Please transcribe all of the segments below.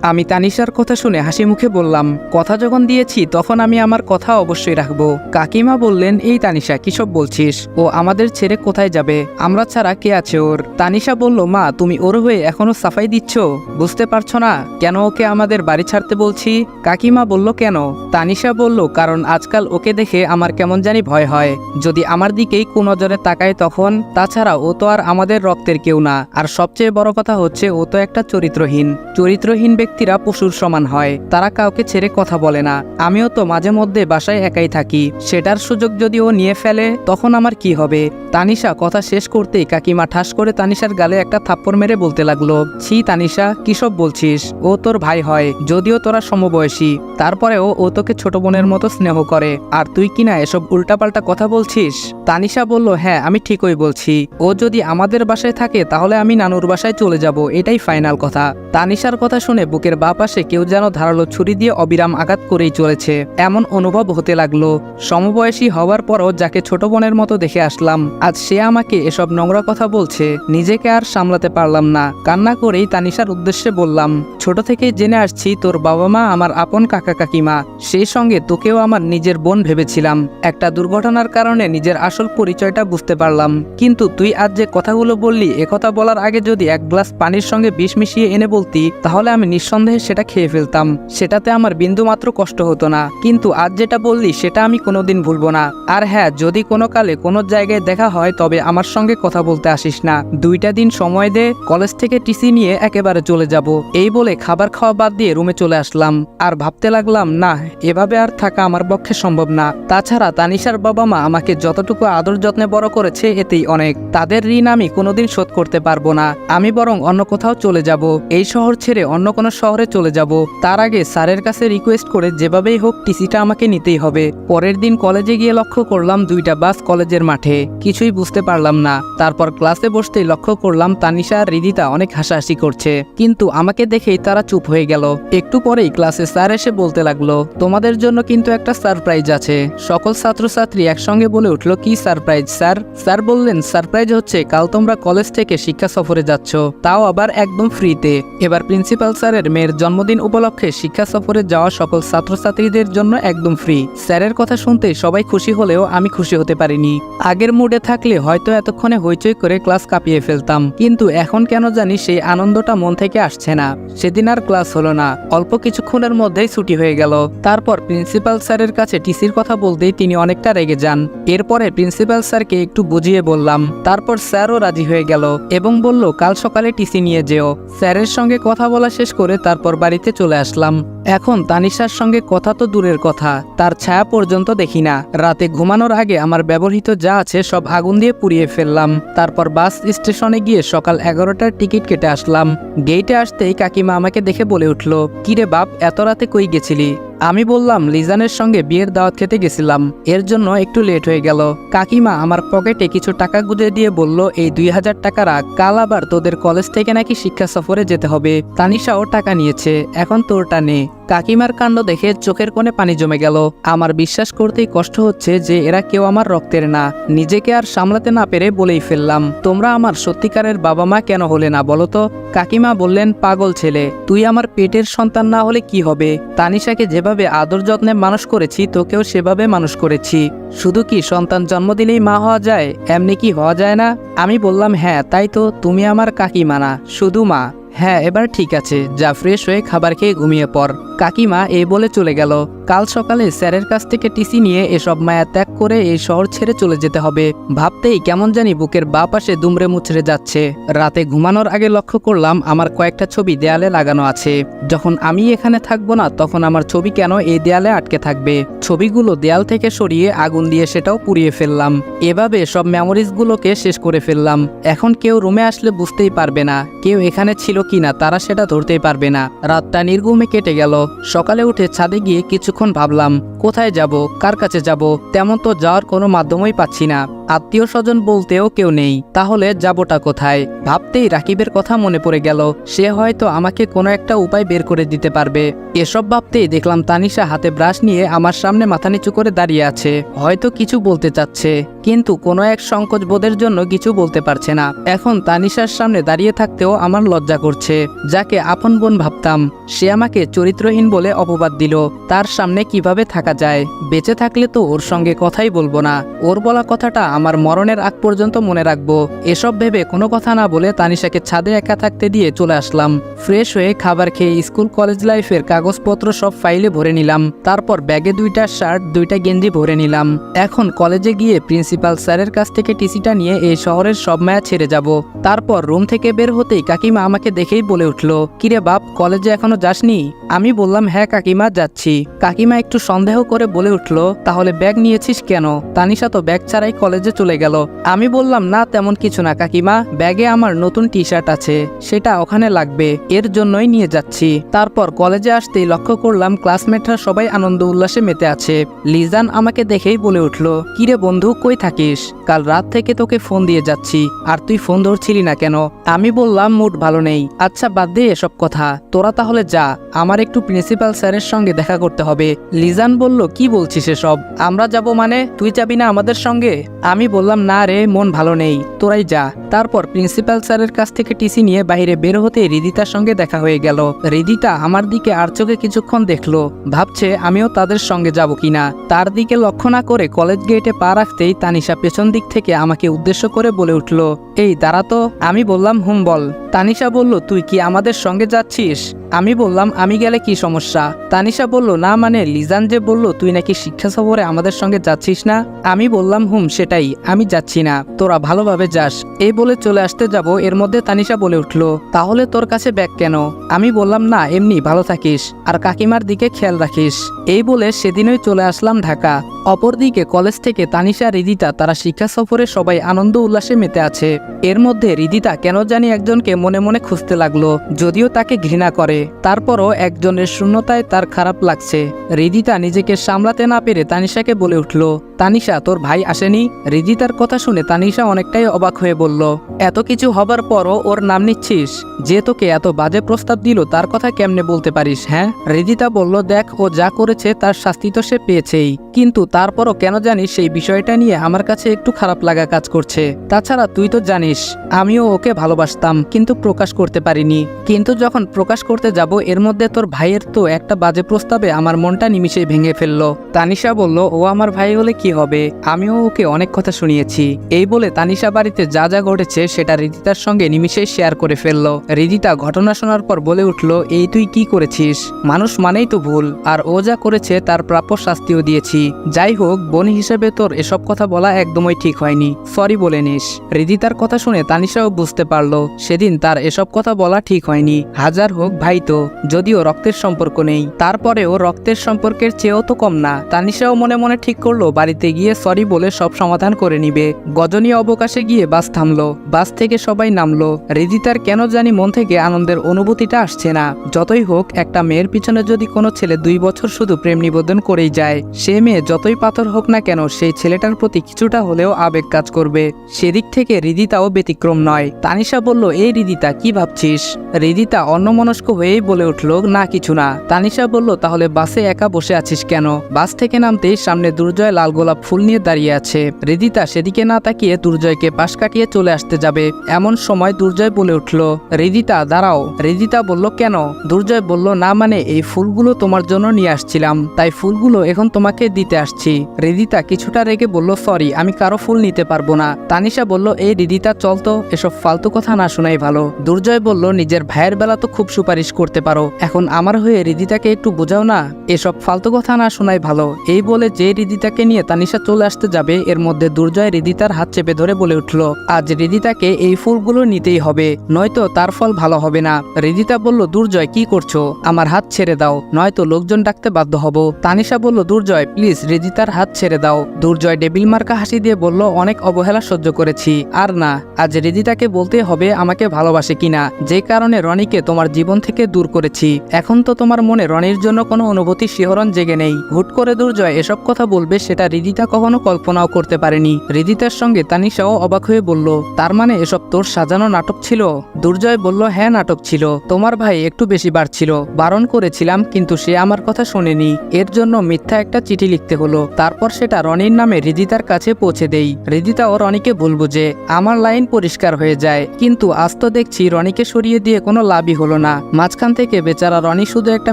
আমি তানিশার কথা শুনে হাসি মুখে বললাম, কথা যখন দিয়েছি তখন আমি আমার কথা অবশ্যই রাখবো। কাকিমা বললেন, এই তানিশা কিসব বলছিস? ও আমাদের ছেড়ে কোথায় যাবে? আমরা ছাড়া কে আছে ওর? তানিশা বলল, মা তুমি ওর হয়ে এখনো সাফাই দিচ্ছ? বুঝতে পারছো না কেন ওকে আমাদের বাড়ি ছাড়তে বলছি? কাকিমা বলল, কেন? তানিশা বলল, কারণ আজকাল ওকে দেখে আমার কেমন জানি ভয় হয়, যদি আমার দিকেই কুনজরে তাকায় তখন। তাছাড়া ও তো আর আমাদের রক্তের কেউ না, আর সবচেয়ে বড় কথা হচ্ছে ও তো একটা চরিত্রহীন ব্যক্তিরা পশুর সমান হয়, তারা কাউকে ছেড়ে কথা বলে না। আমিও তো মাঝে মধ্যে বাসায় একাই থাকি, সেটার সুযোগ যদি ও নিয়ে ফেলে তখন আমার কি হবে? তানিশা কথা শেষ করতেই কাকিমা ঠাস করে তানিশার গালে একটা থাপ্পড় মেরে বলতে লাগলো, ছি তানিশা কিসব বলছিস? ও তোর ভাই হয়, যদিও তোরা সমবয়সী, তারপরেও ও তোকে ছোট বোনের মতো স্নেহ করে, আর তুই কিনা এসব উল্টাপাল্টা কথা বলছিস। তানিশা বলল, হ্যাঁ আমি ঠিকই বলছি, ও যদি আমাদের বাসায় থাকে তাহলে আমি নানুর বাসায় চলে যাব, এটাই ফাইনাল কথা। তানিশার কথা শুনে বুকের বাঁ পাশে কেউ যেন ধারালো ছুরি দিয়ে অবিরাম আঘাত করেই চলেছে এমন অনুভব হতে লাগলো। সমবয়সী হওয়ার পরও যাকে ছোট বোনের মতো দেখে আসলাম, আজ সে আমাকে এসব নোংরা কথা বলছে। নিজেকে আর সামলাতে পারলাম না, কান্না করেই তানিশার উদ্দেশ্যে বললাম, ছোট থেকেই জেনে আসছি তোর বাবা মা আমার আপন কাকা কাকিমা, সেই সঙ্গে তোকেও আমার নিজের বোন ভেবেছিলাম। একটা দুর্ঘটনার কারণে নিজের আসল পরিচয়টা বুঝতে পারলাম, কিন্তু তুই আজ যে কথাগুলো বললি, একথা বলার আগে যদি এক গ্লাস পানির সঙ্গে বিষ মিশিয়ে এনে বলতি তাহলে আমি নিঃসন্দেহে সেটা খেয়ে ফেলতাম, সেটাতে আমার বিন্দু মাত্র কষ্ট হতো না। কিন্তু আজ যেটা বললি সেটা আমি কোনোদিন ভুলবো না। আর হ্যাঁ, যদি কোনো কালে কোনো জায়গায় দেখা হয় তবে আমার সঙ্গে কথা বলতে আসিস না, 2টা দিন সময় দে, কলেজ থেকে টিসি নিয়ে একেবারে চলে যাব। এই বলে খাবার খাওয়া বাদ দিয়ে রুমে চলে আসলাম, আর ভাবতে লাগলাম, না এভাবে আর থাকা আমার পক্ষে সম্ভব না। তাছাড়া তানিশার বাবা মা আমাকে যতটুকু আদর যত্নে বড় করেছে এতেই অনেক, তাদের ঋণ আমি কোনোদিন শোধ করতে পারবো না। আমি বরং অন্য কোথাও চলে যাব, এই শহর ছেড়ে অন্য কোনো শহরে চলে যাব। তার আগে স্যারের কাছে রিকোয়েস্ট করে যেভাবেই হোক টিসিটা আমাকে নিতেই হবে। পরের দিন কলেজে গিয়ে লক্ষ্য করলাম 2টা বাস কলেজের মাঠে, কিছুই বুঝতে পারলাম না। তারপর ক্লাসে বসতেই লক্ষ্য করলাম তানিশা আর রিদিতা অনেক হাসাহাসি করছে, কিন্তু আমাকে দেখেই তারা চুপ হয়ে গেল। একটু পরেই ক্লাসে স্যার এসে বলতে লাগলো, তোমাদের জন্য কিন্তু একটা সারপ্রাইজ আছে। সকল ছাত্রছাত্রী একসঙ্গে বলে উঠল, কি সারপ্রাইজ স্যার? স্যার বললেন, সারপ্রাইজ হচ্ছে কাল তোমরা কলেজ থেকে শিক্ষা সফরে যাচ্ছ, তাও আবার একদম ফ্রিতে। এবার প্রিন্সিপাল স্যারের মেয়ের জন্মদিন উপলক্ষে শিক্ষা সফরে যাওয়া সকল ছাত্রছাত্রীদের জন্য একদম ফ্রি। স্যারের কথা শুনতে সবাই খুশি হলেও আমি খুশি হতে পারিনি। আগের মুডে থাকলে হয়তো এতক্ষণে হইচই করে ক্লাস কাঁপিয়ে ফেলতাম, কিন্তু এখন কেন জানি সেই আনন্দটা মন থেকে আসছে না। সেদিন আর ক্লাস হলো না, অল্প কিছুক্ষণের মধ্যেই ছুটি হয়ে গেল। তারপর প্রিন্সিপাল স্যারের কাছে টিসির কথা বলতেই তিনি অনেকটা রেগে যান। এরপরে প্রিন্সিপাল স্যারকে একটু বুঝিয়ে বললাম, তারপর স্যারও রাজি হয়ে গেল এবং বলল, কাল সকালে টিসি নিয়ে যেও। স্যারের সঙ্গে কথা বলা শেষ করে তারপর বাড়িতে চলে আসলাম। এখন তানিশার সঙ্গে কথা তো দূরের কথা, তার ছায়া পর্যন্ত দেখি না। রাতে ঘুমানোর আগে আমার ব্যবহৃত যা আছে সব আগুন দিয়ে পুড়িয়ে ফেললাম। তারপর বাস স্টেশনে গিয়ে সকাল 11টার টিকিট কেটে আসলাম। গেইটে আসতেই কাকিমা আমাকে দেখে বলে উঠল, কিরে বাপ, এত রাতে কই গেছিলি? আমি বললাম, লিজানের সঙ্গে বিয়ের দাওয়াত খেতে গেছিলাম, এর জন্য একটু লেট হয়ে গেল। কাকিমা আমার পকেটে কিছু টাকা গুঁজে দিয়ে বলল, এই 2000 টাকা রাখ, কাল আবার তোদের কলেজ থেকে নাকি শিক্ষা সফরে যেতে হবে। তানিশাও টাকা নিয়েছে, এখন তোরটা নে। কাকিমার কাণ্ড দেখে চোখের কোণে পানি জমে গেল। আমার বিশ্বাস করতেই কষ্ট হচ্ছে যে এরা কেউ আমার রক্তের না। নিজেকে আর সামলাতে না পেরে বলেই ফেললাম, তোমরা আমার সত্যিকারের বাবা মা কেন হলে না বলো তো? কাকিমা বললেন, পাগল ছেলে, তুই আমার পেটের সন্তান না হলে কি হবে? তানিশাকে যেভাবে আদর যত্নে মানুষ করেছি তোকেও সেভাবে মানুষ করেছি। শুধু কি সন্তান জন্ম দিলেই মা হওয়া যায়? এমনি কি হওয়া যায় না? আমি বললাম, হ্যাঁ তাই তো, তুমি আমার কাকিমা না, শুধু মা। হ্যাঁ এবার ঠিক আছে, যা ফ্রেশ হয়ে খাবার খেয়ে ঘুমিয়ে পড়। কাকিমা এই বলে চলে গেল। কাল সকালে স্যারের কাছ থেকে টিসি নিয়ে এসব মায়া ত্যাগ করে এই শহর ছেড়ে চলে যেতে হবে। ভাবতেই কেমন জানি বুকের বাঁ পাশে দুমড়ে মুচড়ে যাচ্ছে। রাতে ঘুমানোর আগে লক্ষ্য করলাম আমার কয়েকটা ছবি দেয়ালে লাগানো আছে। যখন আমি এখানে থাকবো না তখন আমার ছবি কেন এই দেয়ালে আটকে থাকবে? ছবিগুলো দেয়াল থেকে সরিয়ে আগুন দিয়ে সেটাও পুড়িয়ে ফেললাম। এভাবে সব মেমোরিজগুলোকে শেষ করে ফেললাম। এখন কেউ রুমে আসলে বুঝতেই পারবে না কেউ এখানে ছিল কিনা, তারা সেটা ধরতেই পারবে না। রাতটা নির্ঘুমে কেটে গেল। সকালে উঠে ছাদে গিয়ে কিছুক্ষণ ভাবলাম কোথায় যাব, কার কাছে যাব, তেমন তো যাওয়ার কোনো মাধ্যমই পাচ্ছি না। আত্মীয় স্বজন বলতেও কেউ নেই, তাহলে যাবোটা কোথায়? ভাবতেই রাকিবের কথা মনে পড়ে গেল। সে হয়তো আমাকে কোনো একটা উপায় বের করে দিতে পারবে। এসব ভাবতেই দেখলাম তানিশা হাতে ব্রাশ নিয়ে আমার সামনে মাথা নিচু করে দাঁড়িয়ে আছে। হয়তো কিছু বলতে চাচ্ছে, কিন্তু কোনো এক সংকোচ বোধের জন্য কিছু বলতে পারছে না। এখন তানিশার সামনে দাঁড়িয়ে থাকতেও আমার লজ্জা করছে। যাকে আপন বোন ভাবতাম, সে আমাকে চরিত্রহীন বলে অপবাদ দিল। তার সামনে কিভাবে থাকা যায়? বেঁচে থাকলে তো ওর সঙ্গে কথাই বলবো না। ওর বলা কথাটা আমার মরণের আগ পর্যন্ত মনে রাখবো। এসব ভেবে কোনো কথা না বলে তানিশাকে ছাদে একা থাকতে দিয়ে চলে আসলাম। ফ্রেশ হয়ে খাবার খেয়ে স্কুল কলেজ লাইফের কাগজপত্র সব ফাইলে ভরে নিলাম। তারপর ব্যাগে 2টা শার্ট 2টা গেঞ্জি ভরে নিলাম। এখন কলেজে গিয়ে প্রিন্সিপাল স্যারের কাছ থেকে টিসিটা নিয়ে এই শহরের সব মায়া ছেড়ে যাব। তারপর রুম থেকে বের হতেই কাকিমা আমাকে দেখেই বলে উঠল, কিরে বাপ, কলেজে এখনো যাসনি? আমি বললাম, হ্যাঁ কাকিমা, যাচ্ছি। কাকিমা একটু সন্দেহ করে বলে উঠল, তাহলে ব্যাগ নিয়েছিস কেন? তানিশা তো ব্যাগ ছাড়াই কলেজে চলে গেল। আমি বললাম, না তেমন কিছু না কাকিমা, ব্যাগে আমার নতুন টি শার্ট আছে, সেটা ওখানে লাগবে, এর জন্যই নিয়ে যাচ্ছি। তারপর কলেজে আসতেই লক্ষ্য করলাম ক্লাসমেটরা সবাই আনন্দ উল্লাসে মেতে আছে। লিজান আমাকে দেখেই বলে উঠল, কিরে বন্ধু, কই থাকিস? কাল রাত থেকে তোকে ফোন দিয়ে যাচ্ছি, আর তুই ফোন ধরছিলি না কেন? আমি বললাম, মুড ভালো নেই। আচ্ছা বাদ দে এসব কথা, তোরা তাহলে যা, আমার একটু প্রিন্সিপাল স্যারের সঙ্গে দেখা করতে হবে। লিজান বলল, কি বলছিস এসব? আমরা যাব মানে? তুই যাবি না আমাদের সঙ্গে? আমি বললাম, না রে, মন ভালো নেই, তোরাই যা। তারপর প্রিন্সিপাল স্যারের কাছ থেকে টিসি নিয়ে বাইরে বের হতে হৃদিতার সঙ্গে দেখা হয়ে গেল। হৃদিতা আমার দিকে আর চোখে কিছুক্ষণ দেখলো, ভাবছে আমিও তাদের সঙ্গে যাব কিনা। তার দিকে লক্ষ্য না করে কলেজ গেটে পা রাখতেই তানিশা পেছন দিক থেকে আমাকে উদ্দেশ্য করে বলে উঠল, এই দাঁড়া তো। আমি বললাম, হুম বল। তানিশা বলল, তুই কি আমাদের সঙ্গে যাচ্ছিস? আমি বললাম, আমি গেলে কি সমস্যা? তানিশা বলল, না মানে লিজান যে বলল তুই নাকি শিক্ষা সফরে আমাদের সঙ্গে যাচ্ছিস না। আমি বললাম, হুম সেটাই, আমি যাচ্ছি না, তোরা ভালোভাবে যাস। এই বলে চলে আসতে যাব, এর মধ্যে তানিশা বলে উঠল, তাহলে তোর কাছে ব্যাগ কেন? আমি বললাম, না এমনি, ভালো থাকিস, আর কাকিমার দিকে খেয়াল রাখিস। এই বলে সেদিনই চলে আসলাম ঢাকা। অপরদিকে কলেজ থেকে তানিশা হৃদিতা তারা শিক্ষা সফরে সবাই আনন্দ উল্লাসে মেতে আছে। এর মধ্যে হৃদিতা কেন জানি একজনকে মনে মনে খুঁজতে লাগলো, যদিও তাকে ঘৃণা করে, তারপরও একজনের শূন্যতায় তার খারাপ লাগছে। হৃদিতা নিজেকে সামলাতে না পেরে তানিশাকে বলে উঠল, তানিশা, তোর ভাই আসেনি? হৃদিতার কথা শুনে তানিশা অনেকটাই অবাক হয়ে বলল, এত কিছু হবার পরও ওর নাম নিচ্ছিস? যে তোকে এত বাজে প্রস্তাব দিল তার কথা কেমনে বলতে পারিস? হ্যাঁ। হৃদিতা বলল, দেখ, ও যা করেছে তার শাস্তি তো সে পেয়েছেই, কিন্তু তারপরও কেন জানিস সেই বিষয়টা নিয়ে আমার কাছে একটু খারাপ লাগা কাজ করছে। তাছাড়া তুই তো জানিস আমিও ওকে ভালোবাসতাম, কিন্তু প্রকাশ করতে পারিনি। কিন্তু যখন প্রকাশ করতে যাব, এর মধ্যে তোর ভাইয়ের তো একটা বাজে প্রস্তাবে আমার মনটা নিমিষেই ভেঙে ফেললো। তানিশা বলল, ও আমার ভাই হলে কি হবে, আমিও ওকে অনেক কথা শুনিয়েছি। এই বলে তানিশা বাড়িতে যা যা ঘটেছে সেটা হৃদিতার সঙ্গে নিমিষেই শেয়ার করে ফেললো। হৃদিতা ঘটনা শোনার পর বলে উঠল, এই তুই কি করেছিস? মানুষ মানেই তো ভুল, আর ও যা করেছে তার প্রাপ্য শাস্তিও দিয়েছি। যাই হোক, বোন হিসেবে তোর এসব কথা বলা একদমই ঠিক হয়নি, সরি বলে নিস। হৃদিতার কথা শুনে তানিশাও বুঝতে পারলো সেদিন তার এসব কথা বলা ঠিক হয়নি। হাজার হোক ভাই তো, যদিও রক্তের সম্পর্ক নেই, তারপরেও রক্তের সম্পর্কের চেয়েও তো কম না। তানিশাও মনে মনে ঠিক করলো বাড়িতে গিয়ে সরি বলে সব সমাধান করে নিবে। গজনী অবকাশে গিয়ে বাস থামলো, বাস থেকে সবাই নামলো। হৃদিতার কেন জানি মন থেকে আনন্দের অনুভূতিটা আসছে না। যতই হোক, একটা মেয়ের পিছনে যদি কোনো ছেলে 2 বছর শুধু প্রেম নিবেদন করেই যায়, সে মেয়ে যতই পাথর হোক না কেন, সেই ছেলেটার প্রতি কিছুটা হলেও আবেগ কাজ করবে। সেদিক থেকে হৃদিতাও ব্যতিক্রম নয়। তানিশা বলল, এই হৃদিতা, কি ভাবছিস? হৃদিতা অন্যমনস্ক হয়েই বলে উঠল, না কিছু না। তানিশা বলল, তাহলে বাসে একা বসে আছিস কেন? বাস থেকে নামতেই সামনে দুর্জয় লাল গোলাপ ফুল নিয়ে দাঁড়িয়ে আছে। হৃদিতা সেদিকে না তাকিয়ে দুর্জয়কে পাশ কাটিয়ে চলে আসতে যাবে, এমন সময় দুর্জয় বলে উঠল, হৃদিতা দাঁড়াও। হৃদিতা বলল, কেন? দুর্জয় বলল, না মানে এই ফুলগুলো তোমার জন্য নিয়ে আসছিলাম, তাই ফুলগুলো এখন তোমাকে দিতে আসছি। হৃদিতা কিছুটা রেগে বলল, সরি, আমি কারো ফুল নিতে পারবো না। তানিশা বলল, এই হৃদিতা চল তো, এসব ফালতু কথা না শোনাই ভালো। দুর্জয় বলল, নিজের ভাইয়ের বেলা তো খুব সুপারিশ করতে পারো, এখন আমার হয়ে হৃদিতাকে একটু বোঝাও না, এসব ফালতু কথা না শোনাই ভালো। এই বলে যে হৃদিতাকে নিয়ে তানিশা চলে আসতে যাবে, এর মধ্যে দুর্জয় হৃদিতার হাত চেপে ধরে বলে উঠল, আজ হৃদিতাকে এই ফুলগুলো নিতেই হবে, নয়তো তার ফল ভালো হবে না। হৃদিতা বলল, দুর্জয় কি করছো? আমার হাত ছেড়ে দাও, নয়তো লোকজন ডাকতে বাধ্য হব। তানিশা বলল, দুর্জয় প্লিজ, হৃদিতার হাত ছেড়ে দাও। দুর্জয় ডেবিল মার্কা হাসি দিয়ে বলল, অনেক অবহেলা সহ্য করেছি, আর না, আজ হৃদিতাকে বলতে হবে আমাকে ভালোবাসে কিনা, যে কারণে রনিকে তোমার জীবন থেকে দূর করেছি। এখন তো তোমার মনে রনির জন্য কোনো অনুভূতি শিহরণ জেগে নেই। হুট করে দুর্জয় এসব কথা বলবে সেটা হৃদিতা কখনো কল্পনাও করতে পারেনি। হৃদিতার সঙ্গে তানিশাও অবাক হয়ে বলল, তার মানে এসব তোর সাজানো নাটক ছিল? দুর্জয় বলল, হ্যাঁ নাটক ছিল। তোমার ভাই একটু বেশি বাড়ছিল, বারণ করেছিলাম কিন্তু সে আমার কথা শোনেনি। এর জন্য মিথ্যা একটা চিঠি লিখতে হলো, তারপর সেটা রনির নামে হৃদিতার কাছে পৌঁছে দেই। হৃদিতাও রনিকে বলবো যে আমার লাইন পরিষ্কার হয়ে যায়, কিন্তু আজ তো দেখছি রনিকে সরিয়ে দিয়ে কোনো লাভই হলো না। মাঝখান থেকে বেচারা রনি শুধু একটা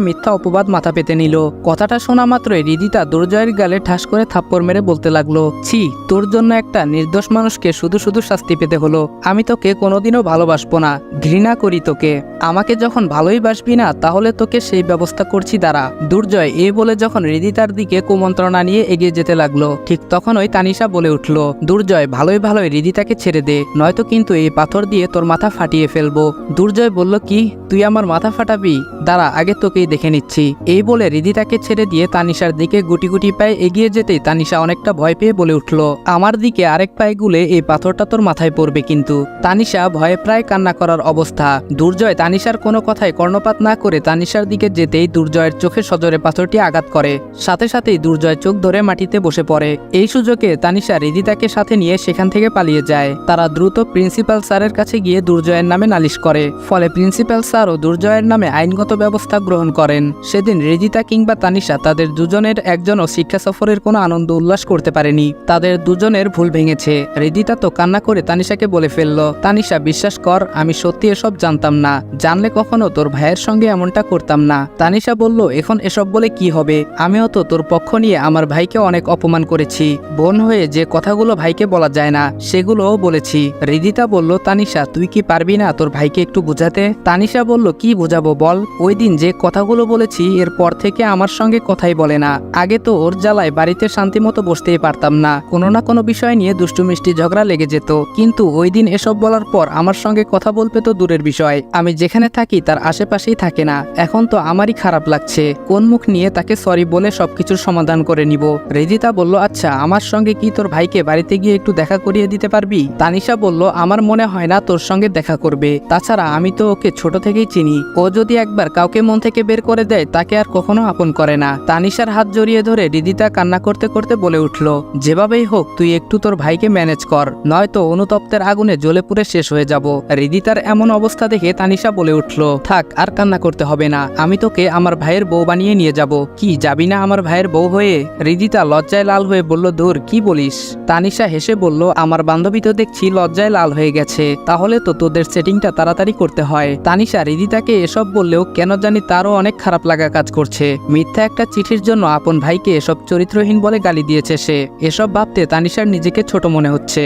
মিথ্যা অপবাদ মাথা পেতে নিল। কথাটা শোনা মাত্রই হৃদিতা দুর্জয়ের গালে ঠাস করে থাপ্পড় মেরে বলতে লাগলো, ছি, তোর জন্য একটা নির্দোষ মানুষকে শুধু শুধু শাস্তি পেতে হলো। আমি তোকে কোনোদিনও ভালোবাসবো না, ঘৃণা করি তোকে। আমাকে যখন ভালোই বাসবি না তাহলে তোকে সেই ব্যবস্থা করছি দাঁড়া। দুর্জয় এই বলে যখন হৃদিতার দিকে কুমন্ত্রণা নিয়ে এগিয়ে যেতে লাগলো, ঠিক তখনই তানিশা বলে উঠল, দুর্জয় ভালোই ভালোই হৃদিতাকে ছেড়ে দে, নয়তো কিন্তু এই পাথর দিয়ে তোর মাথা ফাটিয়ে ফেলবো। দুর্জয় বলল, কি তুই আমার মাথা ফাটাবি? দাঁড়া, আগে তোকেই দেখে নিচ্ছি। এই বলে হৃদিতাকে ছেড়ে দিয়ে তানিশার দিকে গুটি গুটি পায়ে এগিয়ে যেতেই তানিশা অনেকটা ভয় পেয়ে বলে উঠল, আমার দিকে আরেক পায়ে গুলে এই পাথরটা তোর মাথায় পড়বে কিন্তু। তানিশা ভয়ে প্রায় কান্না করার অবস্থা। দুর্জয় তানিশার কোনো কথায় কর্ণপাত না করে তানিশার দিকে যেতেই দুর্জয়ের চোখে সজোরে পাথরটি আঘাত করে। সাথে সাথেই দুর্জয় চোখ ধরে মাটিতে বসে পড়ে। এই সুযোগে তানিশা হৃদিতাকে সাথে নিয়ে সেখান থেকে পালিয়ে যায়। তারা দ্রুত প্রিন্সিপাল স্যারের কাছে গিয়ে দুর্জয়ের নামে নালিশ করে। ফলে প্রিন্সিপাল স্যারও দুর্জয়ের নামে আইনগত ব্যবস্থা গ্রহণ করেন। সেদিন হৃদিতা কিংবা তানিশা তাদের দুজনের একজনও শিক্ষা সফরের কোনো আনন্দ উল্লাস করতে পারেনি। তাদের দুজনের ভুল ভেঙেছে। হৃদিতা তো কান্না করে তানিশাকে বলে ফেলল, তানিশা বিশ্বাস কর, আমি সত্যি এসব জানতাম না, জানলে কখনো তোর ভাইয়ের সঙ্গে এমনটা করতাম না। তানিশা বলল, এখন এসব বলে কি হবে? আমিও তো তোর পক্ষ নিয়ে আমার ভাইকে অনেক অপমান করেছি। বোন হয়ে যে কথাগুলো ভাইকে বলা যায় না সেগুলোও বলেছি। হৃদিতা বলল, তানিশা তুই কি পারবি না তোর ভাইকে একটু বোঝাতে? তানিশা বলল, কি বোঝাবো বল? ওই দিন যে কথাগুলো বলেছি এরপর থেকে আমার সঙ্গে কথাই বলে না। আগে তো ওর জ্বালায় বাড়িতে শান্তি মতো বসতেই পারতাম না, কোনো না কোনো বিষয় নিয়ে দুষ্টু মিষ্টি ঝগড়া লেগে যেত। কিন্তু ওই দিন এসব বলার পর আমার সঙ্গে কথা বলবে তো দূরের বিষয়, আমি যেখানে থাকি তার আশেপাশেই থাকে না। এখন তো আমারই খারাপ লাগছে, কোন মুখ নিয়ে তাকে সরি বলে সবকিছুর সমাধান করে নিব। হৃদিতা বলল, আচ্ছা আমার সঙ্গে কি তোর ভাইকে বাড়িতে গিয়ে একটু দেখা করিয়ে দিতে পারবি? তানিশা বলল, আমার মনে হয় না তোর সঙ্গে দেখা করবে, তাছাড়া আমি তো ওকে ছোট থেকেই চিনি। ও যদি একবার কাউকে মন থেকে বের করে দেয় তাকে আর কখনো আপন করে না। তানিশার হাত জড়িয়ে ধরে হৃদিতা কান্না করতে করতে বলে উঠল, যেভাবেই হোক তুই একটু তোর ভাইকে ম্যানেজ কর, নয়তো অনুতপ্তের আগুনে জ্বলে পুড়ে শেষ হয়ে যাব। হৃদিতার এমন অবস্থা দেখে তানিশা বলে উঠল, থাক আর কান্না করতে হবে না, আমি তোকে আমার ভাইয়ের বউ বানিয়ে নিয়ে যাব। কি যাবি না আমার ভাইয়ের বউ হয়ে? হৃদিতা লজ্জায় লাল হয়ে বলল, দূর, কি বলিস? তানিশা হেসে বলল, আমার বান্ধবী তো দেখছি লজ্জায় লাল হয়ে গেছে, তাহলে তো তোদের সেটিংটা তাড়াতাড়ি করতে হয়। তানিশা হৃদিতাকে এসব বললেও কেন জানি তারও অনেক খারাপ লাগা কাজ করছে। মিথ্যা একটা চিঠির জন্য আপন ভাইকে এসব চরিত্রহীন বলে গালি দিয়েছে সে। এসব ভাবতে তানিশার নিজেকে ছোট মনে হচ্ছে।